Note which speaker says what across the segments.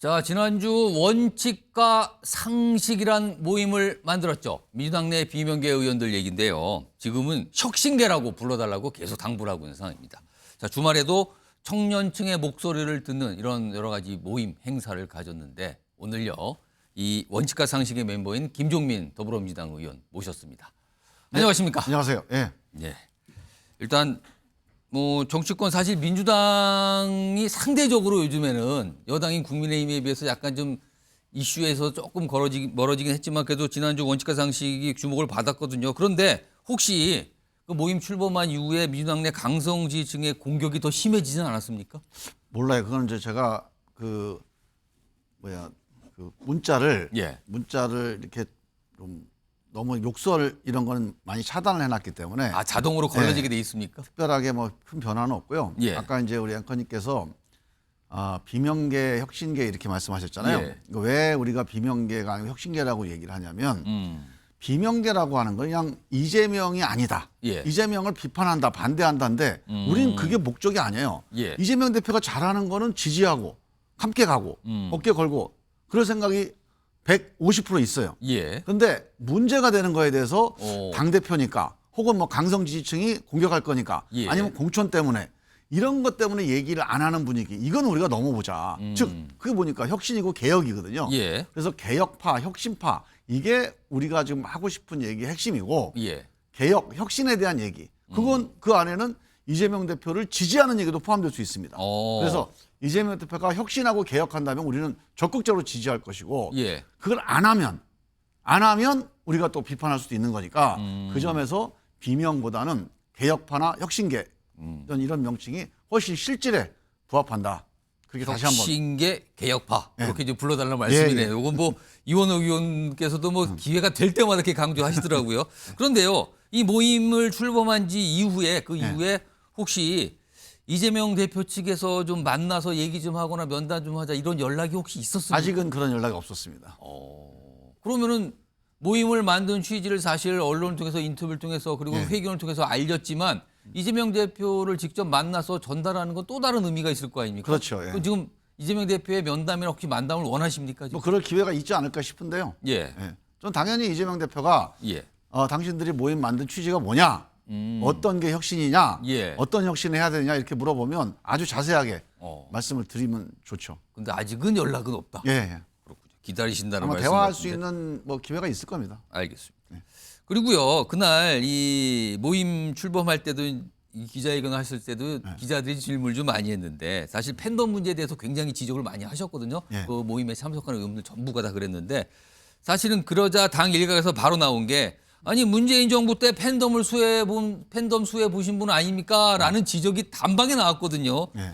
Speaker 1: 자, 지난주 원칙과 상식이란 모임을 만들었죠. 민주당 내 비명계 의원들 얘기인데요. 지금은 혁신계라고 불러달라고 계속 당부를 하고 있는 상황입니다. 자, 주말에도 청년층의 목소리를 듣는 이런 여러 가지 모임 행사를 가졌는데 오늘요. 이 원칙과 상식의 멤버인 김종민 더불어민주당 의원 모셨습니다.
Speaker 2: 네.
Speaker 1: 안녕하십니까?
Speaker 2: 안녕하세요. 예.
Speaker 1: 예. 일단 뭐 정치권 사실 민주당이 상대적으로 요즘에는 여당인 국민의힘에 비해서 약간 좀 이슈에서 조금 멀어지긴 했지만 그래도 지난주 원칙과 상식이 주목을 받았거든요. 그런데 혹시 그 모임 출범한 이후에 민주당 내 강성 지지층의 공격이 더 심해지진 않았습니까?
Speaker 2: 몰라요. 그건 이제 제가 문자를
Speaker 1: 예.
Speaker 2: 이렇게 좀 너무 욕설 이런 거는 많이 차단을 해놨기 때문에
Speaker 1: 아, 자동으로 걸러지게 돼 있습니까?
Speaker 2: 특별하게 뭐 큰 변화는 없고요.
Speaker 1: 예.
Speaker 2: 아까 이제 우리 앵커님께서 비명계, 혁신계 이렇게 말씀하셨잖아요.
Speaker 1: 예.
Speaker 2: 왜 우리가 비명계가 아니고 혁신계라고 얘기를 하냐면 비명계라고 하는 건 그냥 이재명이 아니다.
Speaker 1: 예.
Speaker 2: 이재명을 비판한다, 반대한다인데 우리는 그게 목적이 아니에요.
Speaker 1: 예.
Speaker 2: 이재명 대표가 잘하는 거는 지지하고 함께 가고 어깨 걸고 그럴 생각이 150% 있어요.
Speaker 1: 예.
Speaker 2: 그런데 문제가 되는 거에 대해서
Speaker 1: 오.
Speaker 2: 당대표니까 혹은 뭐 강성 지지층이 공격할 거니까
Speaker 1: 예.
Speaker 2: 아니면 공천 때문에 이런 것 때문에 얘기를 안 하는 분위기 이건 우리가 넘어보자. 즉 그게 보니까 혁신이고 개혁이거든요.
Speaker 1: 예.
Speaker 2: 그래서 개혁파, 혁신파 이게 우리가 지금 하고 싶은 얘기의 핵심이고
Speaker 1: 예.
Speaker 2: 개혁, 혁신에 대한 얘기 그건 그 안에는 이재명 대표를 지지하는 얘기도 포함될 수 있습니다. 그래서 이재명 대표가 혁신하고 개혁한다면 우리는 적극적으로 지지할 것이고
Speaker 1: 예.
Speaker 2: 그걸 안 하면 우리가 또 비판할 수도 있는 거니까 그 점에서 비명보다는 개혁파나 혁신계 이런 명칭이 훨씬 실질에 부합한다. 그렇게 다시 한번.
Speaker 1: 혁신계 개혁파
Speaker 2: 예.
Speaker 1: 이렇게 좀 불러달라는 말씀이네요.
Speaker 2: 예.
Speaker 1: 이건 뭐 이원호 의원께서도 뭐 기회가 될 때마다 이렇게 강조하시더라고요. 그런데요, 이 모임을 출범한 지 이후에 그 이후에 혹시 이재명 대표 측에서 좀 만나서 얘기 좀 하거나 면담 좀 하자 이런 연락이 혹시 있었습니까?
Speaker 2: 아직은 그런 연락이 없었습니다.
Speaker 1: 그러면은 모임을 만든 취지를 사실 언론을 통해서 인터뷰를 통해서 그리고
Speaker 2: 네.
Speaker 1: 회견을 통해서 알렸지만 이재명 대표를 직접 만나서 전달하는 건 또 다른 의미가 있을 거 아닙니까?
Speaker 2: 그렇죠. 예.
Speaker 1: 그럼 지금 이재명 대표의 면담이나 혹시 만담을 원하십니까? 지금?
Speaker 2: 뭐 그럴 기회가 있지 않을까 싶은데요.
Speaker 1: 예.
Speaker 2: 예. 전 당연히 이재명 대표가
Speaker 1: 예.
Speaker 2: 당신들이 모임 만든 취지가 뭐냐, 어떤 게 혁신이냐,
Speaker 1: 예.
Speaker 2: 어떤 혁신을 해야 되냐 이렇게 물어보면 아주 자세하게 말씀을 드리면 좋죠.
Speaker 1: 근데 아직은 연락은 없다.
Speaker 2: 예, 예.
Speaker 1: 그렇군요. 기다리신다는
Speaker 2: 아마
Speaker 1: 말씀
Speaker 2: 대화할 수
Speaker 1: 같은데.
Speaker 2: 있는 뭐 기회가 있을 겁니다.
Speaker 1: 알겠습니다. 그리고요, 그날 이 모임 출범할 때도 이 기자회견을 하실 때도 기자들이 질문을 좀 많이 했는데 사실 팬덤 문제에 대해서 굉장히 지적을 많이 하셨거든요.
Speaker 2: 예.
Speaker 1: 그 모임에 참석하는 의원들 전부가 다 그랬는데 사실은 그러자 당 일각에서 바로 나온 게 아니 문재인 정부 때 팬덤 수혜 보신 분 아닙니까?라는 지적이 단방에 나왔거든요.
Speaker 2: 예.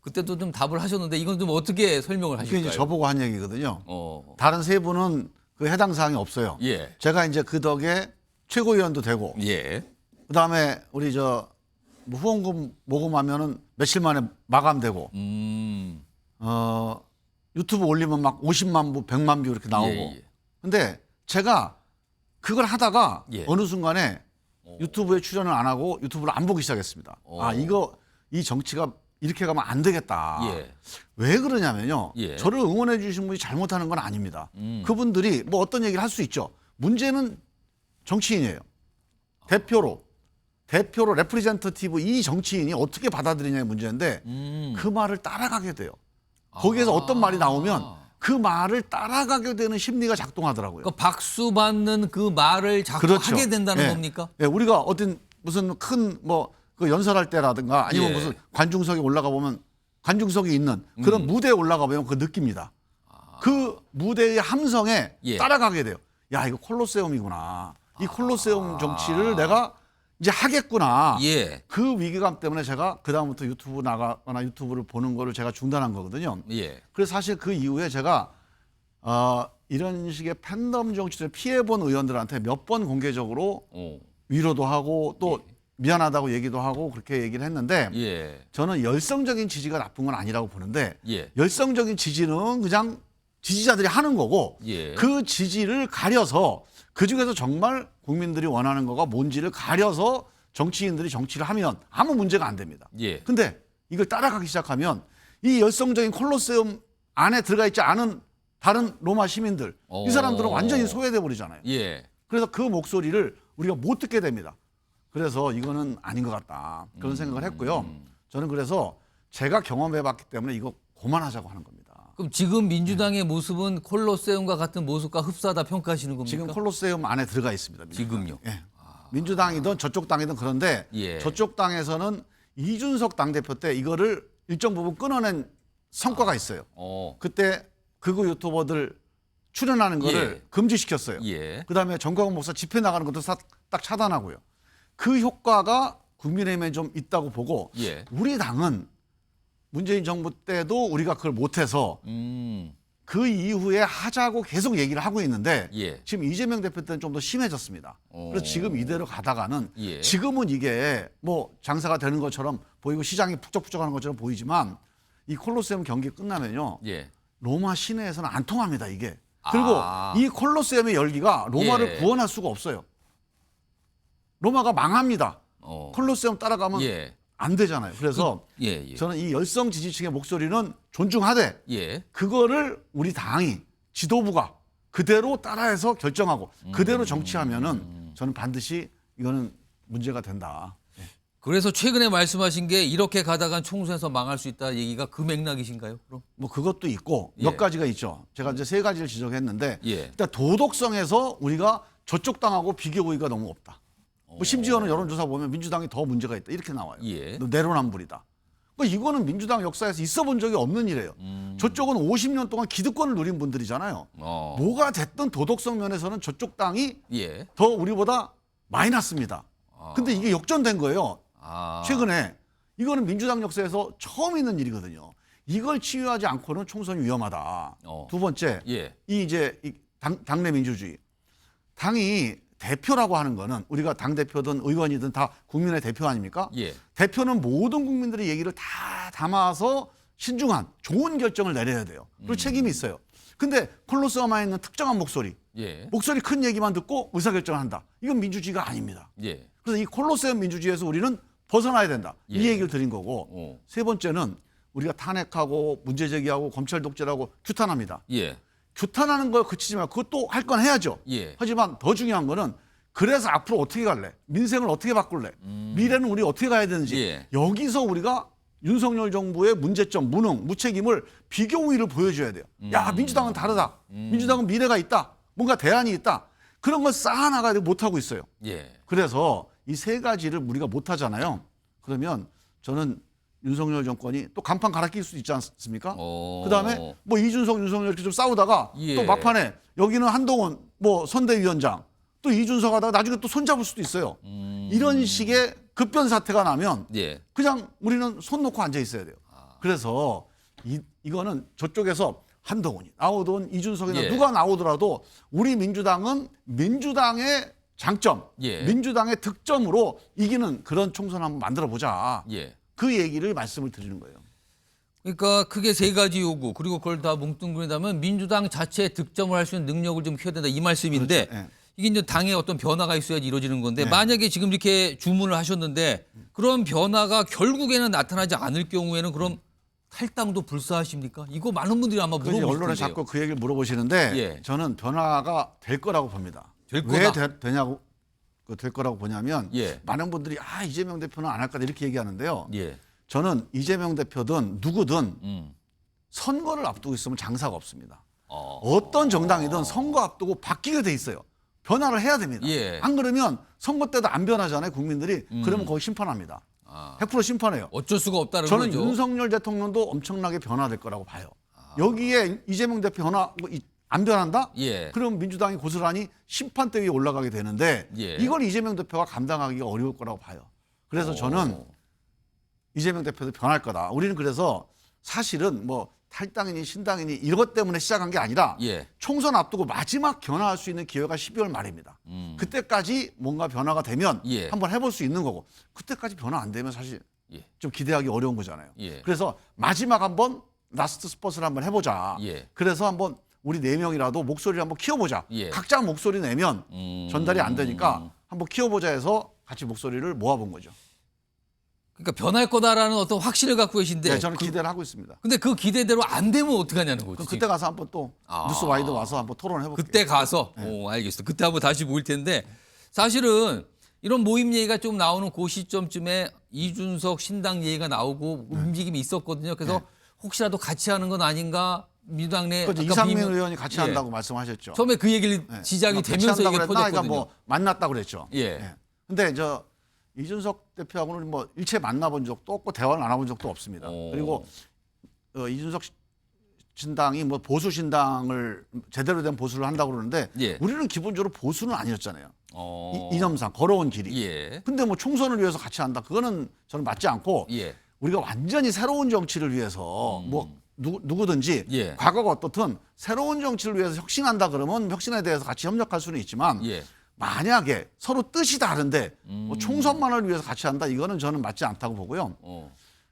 Speaker 1: 그때도 좀 답을 하셨는데 이건 좀 어떻게 설명을
Speaker 2: 그게
Speaker 1: 하실까요?
Speaker 2: 이제 저보고 한 얘기거든요.
Speaker 1: 어,
Speaker 2: 다른 세 분은 그 해당 사항이 없어요.
Speaker 1: 예,
Speaker 2: 제가 이제 그 덕에 최고위원도 되고,
Speaker 1: 예,
Speaker 2: 그다음에 우리 뭐 후원금 모금하면은 며칠 만에 마감되고, 유튜브 올리면 막 50만 부, 100만 뷰 이렇게 나오고.
Speaker 1: 예.
Speaker 2: 근데 제가 그걸 하다가
Speaker 1: 예.
Speaker 2: 어느 순간에 유튜브에 출연을 안 하고 유튜브를 안 보기 시작했습니다. 이 정치가 이렇게 가면 안 되겠다.
Speaker 1: 예.
Speaker 2: 왜 그러냐면요.
Speaker 1: 예.
Speaker 2: 저를 응원해 주신 분이 잘못하는 건 아닙니다. 그분들이 뭐 어떤 얘기를 할 수 있죠. 문제는 정치인이에요. 대표로 레프리젠터티브 이 정치인이 어떻게 받아들이냐의 문제인데 그 말을 따라가게 돼요. 거기에서 어떤 말이 나오면 그 말을 따라가게 되는 심리가 작동하더라고요.
Speaker 1: 그 박수 받는 그 말을 자꾸
Speaker 2: 그렇죠.
Speaker 1: 하게 된다는
Speaker 2: 예.
Speaker 1: 겁니까?
Speaker 2: 예, 우리가 어떤 무슨 큰 뭐 그 연설할 때라든가 아니면
Speaker 1: 예.
Speaker 2: 무슨 관중석에 올라가 보면 관중석에 있는 그런 무대에 올라가 보면 그 느낍니다. 그 무대의 함성에
Speaker 1: 예.
Speaker 2: 따라가게 돼요. 야, 이거 콜로세움이구나. 이 콜로세움 정치를 내가 이제 하겠구나.
Speaker 1: 예,
Speaker 2: 그 위기감 때문에 제가 그다음부터 유튜브 나가거나 유튜브를 보는 거를 제가 중단한 거거든요.
Speaker 1: 예,
Speaker 2: 그래서 사실 그 이후에 제가 이런 식의 팬덤 정치를 피해본 의원들한테 몇 번 공개적으로 위로도 하고 또 미안하다고 얘기도 하고 그렇게 얘기를 했는데
Speaker 1: 예,
Speaker 2: 저는 열성적인 지지가 나쁜 건 아니라고 보는데
Speaker 1: 예,
Speaker 2: 열성적인 지지는 그냥 지지자들이 하는 거고
Speaker 1: 예.
Speaker 2: 그 지지를 가려서 그중에서 정말 국민들이 원하는 거가 뭔지를 가려서 정치인들이 정치를 하면 아무 문제가 안 됩니다.
Speaker 1: 예.
Speaker 2: 근데 이걸 따라가기 시작하면 이 열성적인 콜로세움 안에 들어가 있지 않은 다른 로마 시민들 이 사람들은 완전히 소외돼 버리잖아요.
Speaker 1: 예.
Speaker 2: 그래서 그 목소리를 우리가 못 듣게 됩니다. 그래서 이거는 아닌 것 같다. 그런 생각을 했고요. 저는 그래서 제가 경험해봤기 때문에 이거 그만하자고 하는 겁니다.
Speaker 1: 그럼 지금 민주당의 모습은 콜로세움과 같은 모습과 흡사하다 평가하시는 겁니까?
Speaker 2: 지금 콜로세움 안에 들어가 있습니다. 민주당.
Speaker 1: 지금요?
Speaker 2: 예. 민주당이든 저쪽 당이든 그런데
Speaker 1: 예.
Speaker 2: 저쪽 당에서는 이준석 당대표 때 이거를 일정 부분 끊어낸 성과가 있어요. 그때 극우 유튜버들 출연하는 거를
Speaker 1: 예.
Speaker 2: 금지시켰어요.
Speaker 1: 예.
Speaker 2: 그다음에 정광훈 목사 집회 나가는 것도 딱 차단하고요. 그 효과가 국민의힘에 좀 있다고 보고
Speaker 1: 예.
Speaker 2: 우리 당은 문재인 정부 때도 우리가 그걸 못해서 그 이후에 하자고 계속 얘기를 하고 있는데
Speaker 1: 예.
Speaker 2: 지금 이재명 대표 때는 좀 더 심해졌습니다. 그래서 지금 이대로 가다가는
Speaker 1: 예.
Speaker 2: 지금은 이게 뭐 장사가 되는 것처럼 보이고 시장이 북적북적하는 것처럼 보이지만 이 콜로세움 경기 끝나면요.
Speaker 1: 예.
Speaker 2: 로마 시내에서는 안 통합니다, 이게. 그리고
Speaker 1: 아.
Speaker 2: 이 콜로세움의 열기가 로마를
Speaker 1: 예.
Speaker 2: 구원할 수가 없어요. 로마가 망합니다.
Speaker 1: 어.
Speaker 2: 콜로세움 따라가면
Speaker 1: 예.
Speaker 2: 안 되잖아요. 그래서
Speaker 1: 예. 예.
Speaker 2: 저는 이 열성 지지층의 목소리는 존중하되
Speaker 1: 예.
Speaker 2: 그거를 우리 당이 지도부가 그대로 따라해서 결정하고 그대로 정치하면은 저는 반드시 이거는 문제가 된다.
Speaker 1: 그래서 최근에 말씀하신 게 이렇게 가다간 총선에서 망할 수 있다 얘기가 그 맥락이신가요? 그럼?
Speaker 2: 뭐 그것도 있고
Speaker 1: 예.
Speaker 2: 몇 가지가 있죠. 제가 이제 세 가지를 지적했는데
Speaker 1: 예.
Speaker 2: 일단 도덕성에서 우리가 저쪽 당하고 비교 우위가 너무 없다. 뭐 심지어는 여론조사 보면 민주당이 더 문제가 있다 이렇게 나와요.
Speaker 1: 예.
Speaker 2: 내로남불이다. 그러니까 이거는 민주당 역사에서 있어 본 적이 없는 일이에요. 저쪽은 50년 동안 기득권을 누린 분들이잖아요. 뭐가 됐든 도덕성 면에서는 저쪽 당이
Speaker 1: 예.
Speaker 2: 더 우리보다 마이너스입니다. 근데 이게 역전된 거예요.
Speaker 1: 아.
Speaker 2: 최근에 이거는 민주당 역사에서 처음 있는 일이거든요. 이걸 치유하지 않고는 총선이 위험하다. 두 번째,
Speaker 1: 예.
Speaker 2: 이 이제 당내 민주주의. 당이 대표라고 하는 거는 우리가 당 대표든 의원이든 다 국민의 대표 아닙니까?
Speaker 1: 예.
Speaker 2: 대표는 모든 국민들의 얘기를 다 담아서 신중한 좋은 결정을 내려야 돼요. 그리고 책임이 있어요. 근데 콜로세움에 있는 특정한 목소리,
Speaker 1: 예.
Speaker 2: 목소리 큰 얘기만 듣고 의사결정을 한다. 이건 민주주의가 아닙니다.
Speaker 1: 예.
Speaker 2: 그래서 이 콜로세움 민주주의에서 우리는 벗어나야 된다.
Speaker 1: 예.
Speaker 2: 이 얘기를 드린 거고 세 번째는 우리가 탄핵하고 문제 제기하고 검찰 독재라고 규탄합니다.
Speaker 1: 예.
Speaker 2: 규탄하는 걸 그치지 말고 그것도 할 건 해야죠.
Speaker 1: 예.
Speaker 2: 하지만 더 중요한 거는 그래서 앞으로 어떻게 갈래? 민생을 어떻게 바꿀래? 미래는 우리 어떻게 가야 되는지
Speaker 1: 예.
Speaker 2: 여기서 우리가 윤석열 정부의 문제점, 무능, 무책임을 비교 우위를 보여줘야 돼요. 야, 민주당은 다르다. 민주당은 미래가 있다. 뭔가 대안이 있다. 그런 걸 쌓아나가야 못하고 있어요.
Speaker 1: 예.
Speaker 2: 그래서 이 세 가지를 우리가 못하잖아요. 그러면 저는 윤석열 정권이 또 간판 갈아 낄 수도 있지 않습니까? 그다음에 뭐 이준석, 윤석열 이렇게 좀 싸우다가
Speaker 1: 예.
Speaker 2: 또 막판에 여기는 한동훈 뭐 선대위원장 또 이준석 하다가 나중에 또 손잡을 수도 있어요. 이런 식의 급변 사태가 나면
Speaker 1: 예.
Speaker 2: 그냥 우리는 손 놓고 앉아 있어야 돼요. 그래서 이거는 저쪽에서 한동훈이 나오든 이준석이나
Speaker 1: 예.
Speaker 2: 누가 나오더라도 우리 민주당은 민주당의 장점,
Speaker 1: 예.
Speaker 2: 민주당의 득점으로 이기는 그런 총선 한번 만들어 보자.
Speaker 1: 예.
Speaker 2: 그 얘기를 말씀을 드리는 거예요.
Speaker 1: 그러니까 크게 세 가지 요구 그리고 그걸 다 뭉뚱그린다면 민주당 자체의 득점을 할 수 있는 능력을 좀 키워야 된다 이 말씀인데
Speaker 2: 그렇죠. 예.
Speaker 1: 이게 이제 당의 어떤 변화가 있어야지 이루어지는 건데
Speaker 2: 네.
Speaker 1: 만약에 지금 이렇게 주문을 하셨는데 그런 변화가 결국에는 나타나지 않을 경우에는 그럼 탈당도 불사하십니까? 이거 많은 분들이 아마
Speaker 2: 그래서
Speaker 1: 물어보실
Speaker 2: 언론에
Speaker 1: 텐데요.
Speaker 2: 자꾸 그 얘기를 물어보시는데
Speaker 1: 예.
Speaker 2: 저는 변화가 될 거라고 봅니다.
Speaker 1: 될
Speaker 2: 왜
Speaker 1: 거다.
Speaker 2: 되냐고 될 거라고 보냐면
Speaker 1: 예.
Speaker 2: 많은 분들이 이재명 대표는 안 할 거다 이렇게 얘기하는데요.
Speaker 1: 예.
Speaker 2: 저는 이재명 대표든 누구든 선거를 앞두고 있으면 장사가 없습니다. 어떤 정당이든 선거 앞두고 바뀌게 돼 있어요. 변화를 해야 됩니다.
Speaker 1: 예.
Speaker 2: 안 그러면 선거 때도 안 변하잖아요. 국민들이. 그러면 거의 심판합니다. 100% 심판해요.
Speaker 1: 어쩔 수가 없다는
Speaker 2: 저는
Speaker 1: 거죠.
Speaker 2: 윤석열 대통령도 엄청나게 변화될 거라고 봐요. 여기에 이재명 대표 안 변한다?
Speaker 1: 예.
Speaker 2: 그럼 민주당이 고스란히 심판대 위에 올라가게 되는데
Speaker 1: 예.
Speaker 2: 이걸 이재명 대표가 감당하기가 어려울 거라고 봐요. 그래서 저는 이재명 대표도 변할 거다. 우리는 그래서 사실은 뭐 탈당이니 신당이니 이것 때문에 시작한 게 아니라
Speaker 1: 예.
Speaker 2: 총선 앞두고 마지막 변화할 수 있는 기회가 12월 말입니다. 그때까지 뭔가 변화가 되면
Speaker 1: 예.
Speaker 2: 한번 해볼 수 있는 거고 그때까지 변화 안 되면 사실
Speaker 1: 예.
Speaker 2: 좀 기대하기 어려운 거잖아요.
Speaker 1: 예.
Speaker 2: 그래서 마지막 한번 라스트 스퍼트를 한번 해보자.
Speaker 1: 예.
Speaker 2: 그래서 한번 우리 4명이라도 목소리를 한번 키워보자.
Speaker 1: 예.
Speaker 2: 각자 목소리 내면 전달이 안 되니까 한번 키워보자 해서 같이 목소리를 모아본 거죠.
Speaker 1: 그러니까 변할 거다라는 어떤 확신을 갖고 계신데
Speaker 2: 네, 저는 기대를 하고 있습니다.
Speaker 1: 근데 그 기대대로 안 되면 어떡하냐는 거죠.
Speaker 2: 그럼 그때 가서 한번 또
Speaker 1: 아.
Speaker 2: 뉴스 와이드 와서 한번 토론을 해볼게요.
Speaker 1: 그때 가서 알겠어. 그때 한번 다시 모일 텐데 사실은 이런 모임 얘기가 좀 나오는 그 시점쯤에 이준석 신당 얘기가 나오고 움직임이 있었거든요. 그래서 혹시라도 같이 하는 건 아닌가 민주당 내
Speaker 2: 그렇죠.
Speaker 1: 아까
Speaker 2: 이상민
Speaker 1: 비명-
Speaker 2: 의원이 같이
Speaker 1: 예.
Speaker 2: 한다고 말씀하셨죠.
Speaker 1: 처음에 그 얘기를
Speaker 2: 네.
Speaker 1: 시작이
Speaker 2: 같이
Speaker 1: 되면서
Speaker 2: 한다고
Speaker 1: 이게
Speaker 2: 그랬나?
Speaker 1: 퍼졌거든요.
Speaker 2: 그러니까 뭐 만났다고 그랬죠.
Speaker 1: 예.
Speaker 2: 근데 저 이준석 대표하고는 뭐 일체 만나본 적도 없고 대화를 안 해본 적도 없습니다.
Speaker 1: 오.
Speaker 2: 그리고 이준석 신당이 뭐 보수 신당을 제대로 된 보수를 한다고 그러는데
Speaker 1: 예.
Speaker 2: 우리는 기본적으로 보수는 아니었잖아요.
Speaker 1: 어.
Speaker 2: 이념상 걸어온 길이.
Speaker 1: 예.
Speaker 2: 근데 뭐 총선을 위해서 같이 한다. 그거는 저는 맞지 않고
Speaker 1: 예.
Speaker 2: 우리가 완전히 새로운 정치를 위해서 뭐 누구든지
Speaker 1: 예.
Speaker 2: 과거가 어떻든 새로운 정치를 위해서 혁신한다 그러면 혁신에 대해서 같이 협력할 수는 있지만
Speaker 1: 예.
Speaker 2: 만약에 서로 뜻이 다른데 뭐 총선만을 위해서 같이 한다 이거는 저는 맞지 않다고 보고요.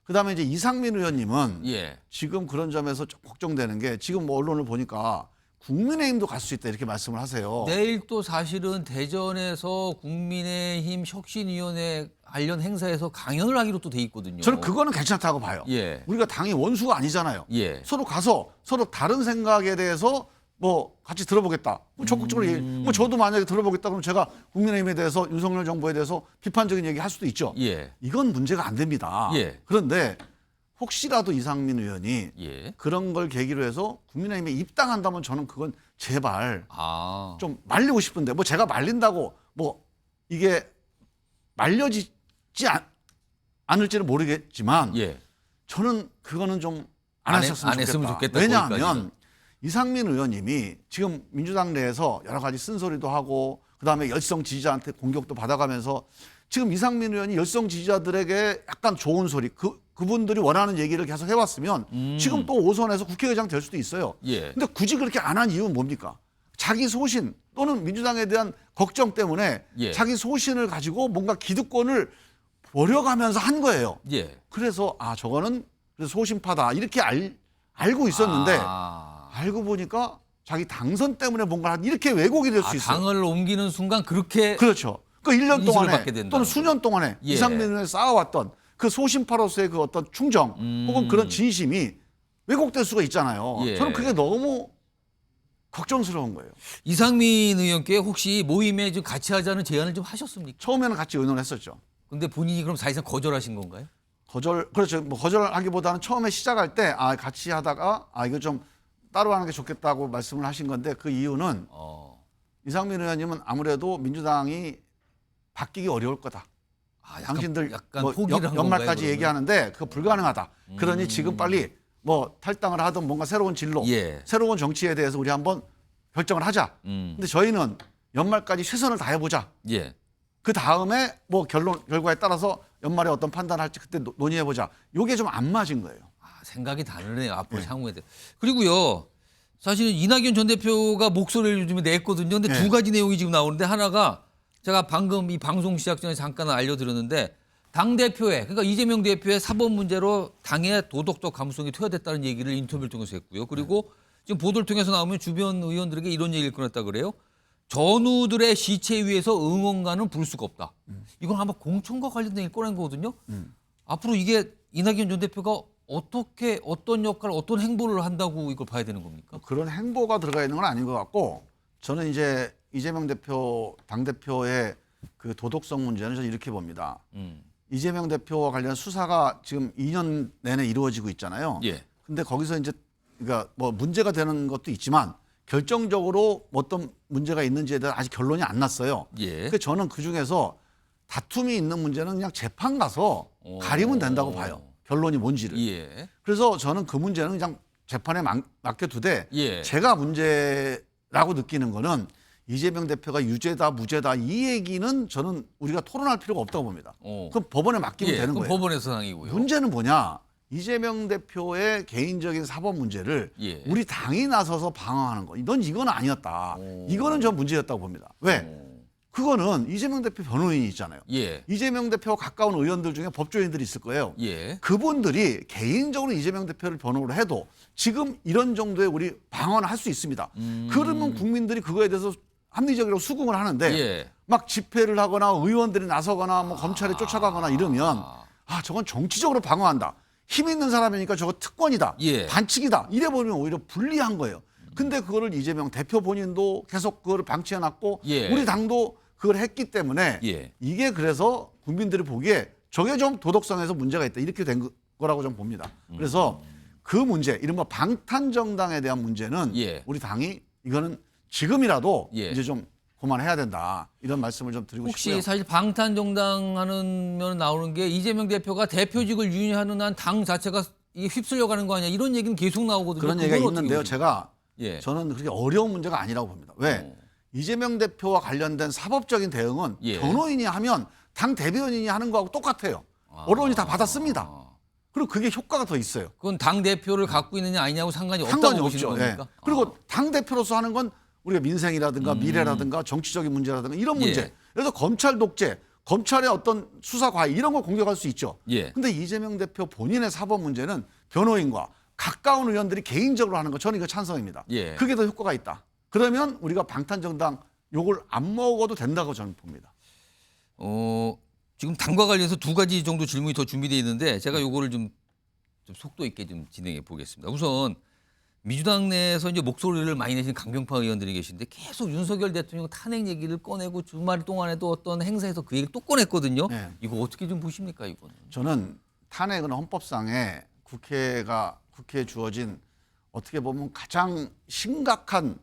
Speaker 2: 그다음에 이제 이상민 의원님은
Speaker 1: 예.
Speaker 2: 지금 그런 점에서 좀 걱정되는 게 지금 뭐 언론을 보니까 국민의힘도 갈 수 있다 이렇게 말씀을 하세요.
Speaker 1: 내일 또 사실은 대전에서 국민의힘 혁신위원회 관련 행사에서 강연을 하기로 또 돼 있거든요.
Speaker 2: 저는 그거는 괜찮다고 봐요.
Speaker 1: 예.
Speaker 2: 우리가 당이 원수가 아니잖아요.
Speaker 1: 예.
Speaker 2: 서로 가서 서로 다른 생각에 대해서 뭐 같이 들어보겠다. 뭐 적극적으로 얘기. 뭐 저도 만약에 들어보겠다 그러면 제가 국민의힘에 대해서 윤석열 정부에 대해서 비판적인 얘기 할 수도 있죠.
Speaker 1: 예.
Speaker 2: 이건 문제가 안 됩니다.
Speaker 1: 예.
Speaker 2: 그런데 혹시라도 이상민 의원이
Speaker 1: 예.
Speaker 2: 그런 걸 계기로 해서 국민의힘에 입당한다면 저는 그건 제발
Speaker 1: 아.
Speaker 2: 좀 말리고 싶은데 뭐 제가 말린다고 뭐 이게 말려지지 않을지는 모르겠지만
Speaker 1: 예.
Speaker 2: 저는 그거는 좀 안
Speaker 1: 안
Speaker 2: 하셨으면
Speaker 1: 했으면 좋겠다,
Speaker 2: 왜냐하면
Speaker 1: 거기까지는.
Speaker 2: 이상민 의원님이 지금 민주당 내에서 여러 가지 쓴소리도 하고 그다음에 열성 지지자한테 공격도 받아가면서 지금 이상민 의원이 열성 지지자들에게 약간 좋은 소리 그분들이 원하는 얘기를 계속 해왔으면 지금 또 5선에서 국회의장 될 수도 있어요.
Speaker 1: 예.
Speaker 2: 근데 굳이 그렇게 안 한 이유는 뭡니까? 자기 소신 또는 민주당에 대한 걱정 때문에
Speaker 1: 예.
Speaker 2: 자기 소신을 가지고 뭔가 기득권을 버려가면서 한 거예요.
Speaker 1: 예.
Speaker 2: 그래서 저거는 그래서 소신파다 이렇게 알고 있었는데
Speaker 1: 아.
Speaker 2: 알고 보니까 자기 당선 때문에 뭔가 이렇게 왜곡이 될 수 있어요.
Speaker 1: 당을 옮기는 순간 그렇게
Speaker 2: 그렇죠. 그 1년
Speaker 1: 인식을
Speaker 2: 동안에
Speaker 1: 받게 된다는
Speaker 2: 또는 수년 동안에
Speaker 1: 예.
Speaker 2: 이상민 의원이 쌓아왔던 그 소신파로서의 그 어떤 충정 혹은 그런 진심이 왜곡될 수가 있잖아요.
Speaker 1: 예.
Speaker 2: 저는 그게 너무 걱정스러운 거예요.
Speaker 1: 이상민 의원께 혹시 모임에 좀 같이 하자는 제안을 좀 하셨습니까?
Speaker 2: 처음에는 같이 의논했었죠.
Speaker 1: 근데 본인이 그럼 사실상 거절하신 건가요?
Speaker 2: 그렇죠. 뭐 거절하기보다는 처음에 시작할 때 같이 하다가 이거 좀 따로 하는 게 좋겠다고 말씀을 하신 건데 그 이유는 이상민 의원님은 아무래도 민주당이 바뀌기 어려울 거다. 당신들
Speaker 1: 약간
Speaker 2: 뭐
Speaker 1: 포기를 한
Speaker 2: 연말까지
Speaker 1: 건가요, 그러면?
Speaker 2: 얘기하는데 그거 불가능하다. 그러니 지금 빨리 뭐 탈당을 하든 뭔가 새로운 진로,
Speaker 1: 예.
Speaker 2: 새로운 정치에 대해서 우리 한번 결정을 하자. 근데 저희는 연말까지 최선을 다해보자.
Speaker 1: 예.
Speaker 2: 그 다음에 뭐 결과에 따라서 연말에 어떤 판단을 할지 그때 논의해보자. 요게 좀 안 맞은 거예요.
Speaker 1: 생각이 다르네요. 앞으로 향후에 대해. 그리고요. 사실은 이낙연 전 대표가 목소리를 요즘에 냈거든요. 근데
Speaker 2: 네.
Speaker 1: 두 가지 내용이 지금 나오는데 하나가 제가 방금 이 방송 시작 전에 잠깐 알려드렸는데 당대표의 그러니까 이재명 대표의 사법 문제로 당의 도덕적 감수성이 퇴화됐다는 얘기를 인터뷰를 통해서 했고요. 그리고 지금 보도를 통해서 나오면 주변 의원들에게 이런 얘기를 꺼냈다 그래요. 전우들의 시체 위에서 응원가는 부를 수가 없다. 이건 아마 공천과 관련된 얘기를 꺼낸 거거든요. 앞으로 이게 이낙연 전 대표가 어떻게 어떤 역할 어떤 행보를 한다고 이걸 봐야 되는 겁니까?
Speaker 2: 그런 행보가 들어가 있는 건 아닌 것 같고 저는 이제 이재명 대표 당대표의 그 도덕성 문제는 저는 이렇게 봅니다. 이재명 대표와 관련 수사가 지금 2년 내내 이루어지고 있잖아요.
Speaker 1: 예.
Speaker 2: 근데 거기서 이제 그러니까 뭐 문제가 되는 것도 있지만 결정적으로 어떤 문제가 있는지에 대한 아직 결론이 안 났어요.
Speaker 1: 예.
Speaker 2: 그래서 저는 그 중에서 다툼이 있는 문제는 그냥 재판 가서 가리면 된다고 봐요. 결론이 뭔지를.
Speaker 1: 예.
Speaker 2: 그래서 저는 그 문제는 그냥 재판에 맡겨두되
Speaker 1: 예.
Speaker 2: 제가 문제라고 느끼는 거는 이재명 대표가 유죄다 무죄다 이 얘기는 저는 우리가 토론할 필요가 없다고 봅니다. 그럼 법원에 맡기면
Speaker 1: 예.
Speaker 2: 되는
Speaker 1: 그럼
Speaker 2: 거예요.
Speaker 1: 법원에서 상이고요.
Speaker 2: 문제는 뭐냐? 이재명 대표의 개인적인 사법 문제를
Speaker 1: 예.
Speaker 2: 우리 당이 나서서 방어하는 거. 이건 아니었다. 이거는 전 문제였다고 봅니다. 왜? 그거는 이재명 대표 변호인이 있잖아요.
Speaker 1: 예.
Speaker 2: 이재명 대표와 가까운 의원들 중에 법조인들이 있을 거예요.
Speaker 1: 예.
Speaker 2: 그분들이 개인적으로 이재명 대표를 변호를 해도 지금 이런 정도의 우리 방어는 할 수 있습니다. 그러면 국민들이 그거에 대해서 합리적이라고 수긍을 하는데
Speaker 1: 예.
Speaker 2: 막 집회를 하거나 의원들이 나서거나 뭐 검찰에 쫓아가거나 이러면 아 저건 정치적으로 방어한다. 힘 있는 사람이니까 저거 특권이다.
Speaker 1: 예.
Speaker 2: 반칙이다. 이래 버리면 오히려 불리한 거예요. 근데 그거를 이재명 대표 본인도 계속 그거를 방치해놨고
Speaker 1: 예.
Speaker 2: 우리 당도 그걸 했기 때문에
Speaker 1: 예.
Speaker 2: 이게 그래서 국민들이 보기에 저게 좀 도덕성에서 문제가 있다. 이렇게 된 거라고 좀 봅니다. 그래서 그 문제, 이른바 방탄정당에 대한 문제는
Speaker 1: 예.
Speaker 2: 우리 당이 이거는 지금이라도
Speaker 1: 예.
Speaker 2: 이제 좀 그만해야 된다. 이런 말씀을 좀 드리고
Speaker 1: 혹시
Speaker 2: 싶고요.
Speaker 1: 사실 방탄정당 하면 나오는 게 이재명 대표가 대표직을 유지하는 한 당 자체가 이게 휩쓸려 가는 거 아니야. 이런 얘기는 계속 나오거든요.
Speaker 2: 그런 얘기가
Speaker 1: 그건 어떻게
Speaker 2: 있는데요.
Speaker 1: 보십니까?
Speaker 2: 제가
Speaker 1: 예.
Speaker 2: 저는 그렇게 어려운 문제가 아니라고 봅니다. 왜? 이재명 대표와 관련된 사법적인 대응은
Speaker 1: 예.
Speaker 2: 변호인이 하면 당 대변인이 하는 거하고 똑같아요. 언론이 다 받아씁니다. 그리고 그게 효과가 더 있어요.
Speaker 1: 그건 당 대표를 갖고 있느냐 아니냐고 상관이
Speaker 2: 상관이
Speaker 1: 없다고 보시는
Speaker 2: 없죠. 예.
Speaker 1: 겁니까?
Speaker 2: 그리고 당 대표로서 하는 건 우리가 민생이라든가 미래라든가 정치적인 문제라든가 이런 문제.
Speaker 1: 예.
Speaker 2: 그래서 검찰 독재, 검찰의 어떤 수사 과잉 이런 걸 공격할 수 있죠.
Speaker 1: 예.
Speaker 2: 근데 이재명 대표 본인의 사법 문제는 변호인과 가까운 의원들이 개인적으로 하는 거 저는 이거 찬성입니다.
Speaker 1: 예.
Speaker 2: 그게 더 효과가 있다. 그러면 우리가 방탄정당 욕을 안 먹어도 된다고 저는 봅니다.
Speaker 1: 지금 당과 관련해서 두 가지 정도 질문이 더 준비되어 있는데 제가 요거를 좀 속도 있게 좀 진행해 보겠습니다. 우선 민주당 내에서 이제 목소리를 많이 내신 강병파 의원들이 계신데 계속 윤석열 대통령 탄핵 얘기를 꺼내고 주말 동안에도 어떤 행사에서 그 얘기를 또 꺼냈거든요.
Speaker 2: 네.
Speaker 1: 이거 어떻게 좀 보십니까 이거는?
Speaker 2: 저는 탄핵은 헌법상에 국회에 주어진 어떻게 보면 가장 심각한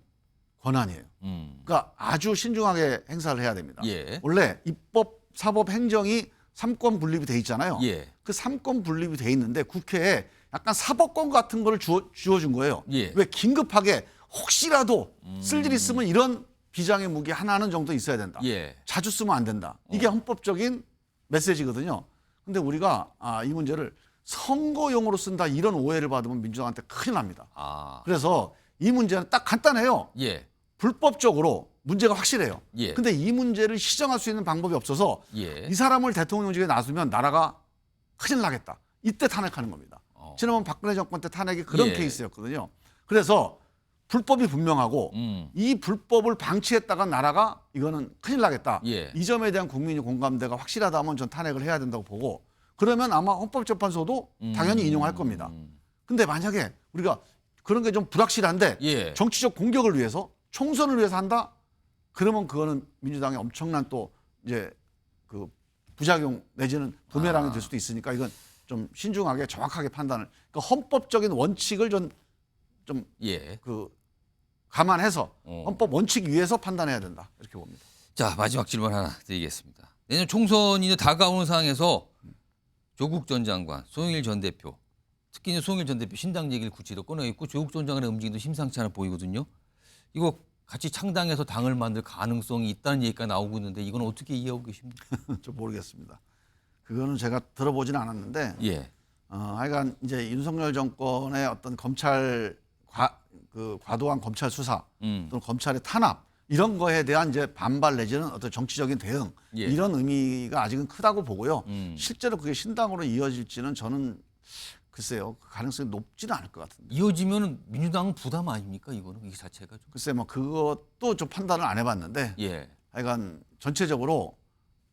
Speaker 2: 권한이에요. 그러니까 아주 신중하게 행사를 해야 됩니다.
Speaker 1: 예.
Speaker 2: 원래 입법, 사법, 행정이 삼권 분립이 돼 있잖아요.
Speaker 1: 예.
Speaker 2: 그 삼권 분립이 돼 있는데 국회에 약간 사법권 같은 거를 주어준 거예요.
Speaker 1: 예.
Speaker 2: 왜 긴급하게 혹시라도 쓸 일 있으면 이런 비장의 무기 하나는 정도 있어야 된다.
Speaker 1: 예.
Speaker 2: 자주 쓰면 안 된다. 이게 헌법적인 메시지거든요. 근데 우리가 이 문제를 선거용으로 쓴다 이런 오해를 받으면 민주당한테 큰일 납니다.
Speaker 1: 아.
Speaker 2: 그래서 이 문제는 딱 간단해요.
Speaker 1: 예.
Speaker 2: 불법적으로 문제가 확실해요.
Speaker 1: 예.
Speaker 2: 근데 이 문제를 시정할 수 있는 방법이 없어서
Speaker 1: 예.
Speaker 2: 이 사람을 대통령직에 놔두면 나라가 큰일 나겠다. 이때 탄핵하는 겁니다. 지난번 박근혜 정권 때 탄핵이 그런
Speaker 1: 예.
Speaker 2: 케이스였거든요. 그래서 불법이 분명하고 이 불법을 방치했다가 나라가 이거는 큰일 나겠다.
Speaker 1: 예.
Speaker 2: 이 점에 대한 국민의 공감대가 확실하다면 전 탄핵을 해야 된다고 보고 그러면 아마 헌법재판소도 당연히 인용할 겁니다. 근데 만약에 우리가 그런 게 좀 불확실한데
Speaker 1: 예.
Speaker 2: 정치적 공격을 위해서 총선을 위해서 한다? 그러면 그거는 민주당의 엄청난 또 이제 그 부작용 내지는 부메랑이 될 수도 있으니까 이건 좀 신중하게 정확하게 판단을 그러니까 헌법적인 원칙을 좀
Speaker 1: 예.
Speaker 2: 그 감안해서 헌법 원칙 위에서 판단해야 된다 이렇게 봅니다.
Speaker 1: 자, 마지막 질문 하나 드리겠습니다. 내년 총선이 다가오는 상황에서 조국 전 장관, 송영일 전 대표, 특히 이제 송영일 전 대표 신당 얘기를 구체적으로 꺼내있고 조국 전 장관의 움직임도 심상치 않아 보이거든요. 이거 같이 창당해서 당을 만들 가능성이 있다는 얘기가 나오고 있는데 이건 어떻게 이해하고 계십니까?
Speaker 2: 좀 모르겠습니다. 그거는 제가 들어보지는 않았는데
Speaker 1: 예.
Speaker 2: 하여간 이제 윤석열 정권의 어떤 검찰 과도한 검찰 수사 또는 검찰의 탄압 이런 거에 대한 이제 반발 내지는 어떤 정치적인 대응
Speaker 1: 예.
Speaker 2: 이런 의미가 아직은 크다고 보고요. 실제로 그게 신당으로 이어질지는 저는 글쎄요 그 가능성이 높지는 않을 것 같은데.
Speaker 1: 이어지면 민주당은 부담 아닙니까 이거는 이 자체가 좀.
Speaker 2: 글쎄 뭐 그것도 좀 판단을 안 해봤는데
Speaker 1: 예.
Speaker 2: 하여간 전체적으로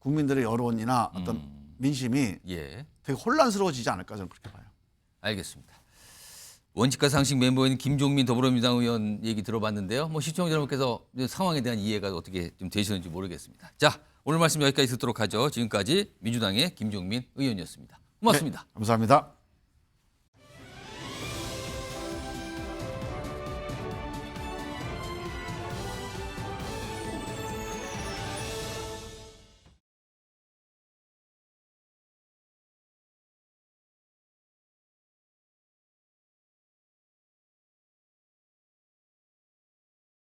Speaker 2: 국민들의 여론이나 어떤 민심이
Speaker 1: 예.
Speaker 2: 되게 혼란스러워지지 않을까 저는 그렇게 봐요.
Speaker 1: 알겠습니다. 원칙과 상식 멤버인 김종민 더불어민주당 의원 얘기 들어봤는데요. 뭐 시청자 여러분께서 상황에 대한 이해가 어떻게 좀 되시는지 모르겠습니다. 자, 오늘 말씀 여기까지 듣도록 하죠. 지금까지 민주당의 김종민 의원이었습니다. 고맙습니다.
Speaker 2: 네, 감사합니다.